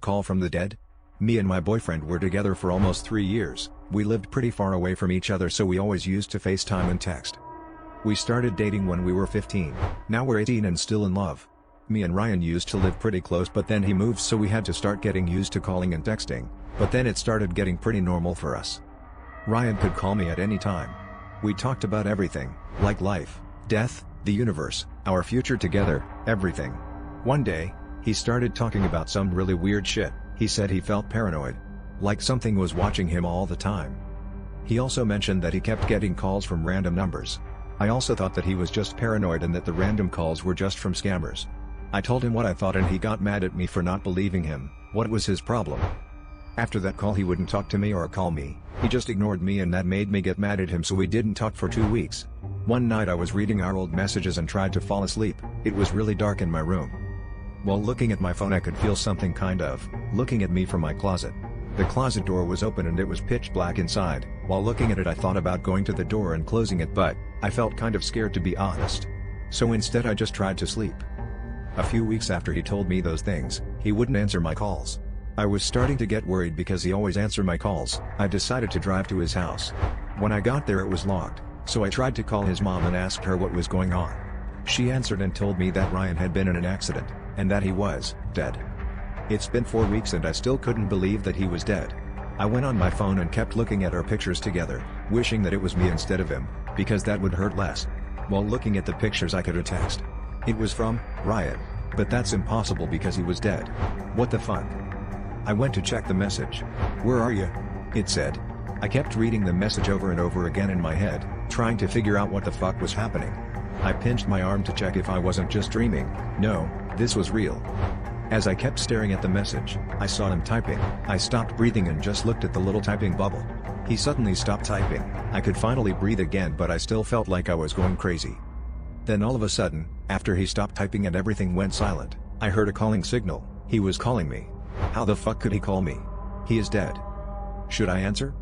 Call from the dead? Me and my boyfriend were together for almost 3 years, we lived pretty far away from each other so we always used to FaceTime and text. We started dating when we were 15, now we're 18 and still in love. Me and Ryan used to live pretty close but then he moved so we had to start getting used to calling and texting, but then it started getting pretty normal for us. Ryan could call me at any time. We talked about everything, like life, death, the universe, our future together, everything. One day, he started talking about some really weird shit. He said he felt paranoid. Like something was watching him all the time. He also mentioned that he kept getting calls from random numbers. I also thought that he was just paranoid and that the random calls were just from scammers. I told him what I thought and he got mad at me for not believing him. What was his problem? After that call he wouldn't talk to me or call me, he just ignored me and that made me get mad at him so we didn't talk for 2 weeks. One night I was reading our old messages and tried to fall asleep. It was really dark in my room. While looking at my phone I could feel something kind of looking at me from my closet. The closet door was open and it was pitch black inside. While looking at it I thought about going to the door and closing it but I felt kind of scared to be honest. So instead I just tried to sleep. A few weeks after he told me those things, he wouldn't answer my calls. I was starting to get worried because he always answered my calls. I decided to drive to his house. When I got there it was locked, so I tried to call his mom and asked her what was going on. She answered and told me that Ryan had been in an accident, and that he was dead. It's been 4 weeks and I still couldn't believe that he was dead. I went on my phone and kept looking at our pictures together, wishing that it was me instead of him, because that would hurt less. While looking at the pictures I could have text. It was from Ryan, but that's impossible because he was dead. What the fuck? I went to check the message. Where are you? It said. I kept reading the message over and over again in my head, trying to figure out what the fuck was happening. I pinched my arm to check if I wasn't just dreaming. No, this was real. As I kept staring at the message, I saw him typing. I stopped breathing and just looked at the little typing bubble. He suddenly stopped typing. I could finally breathe again but I still felt like I was going crazy. Then all of a sudden, after he stopped typing and everything went silent, I heard a calling signal. He was calling me. How the fuck could he call me? He is dead. Should I answer?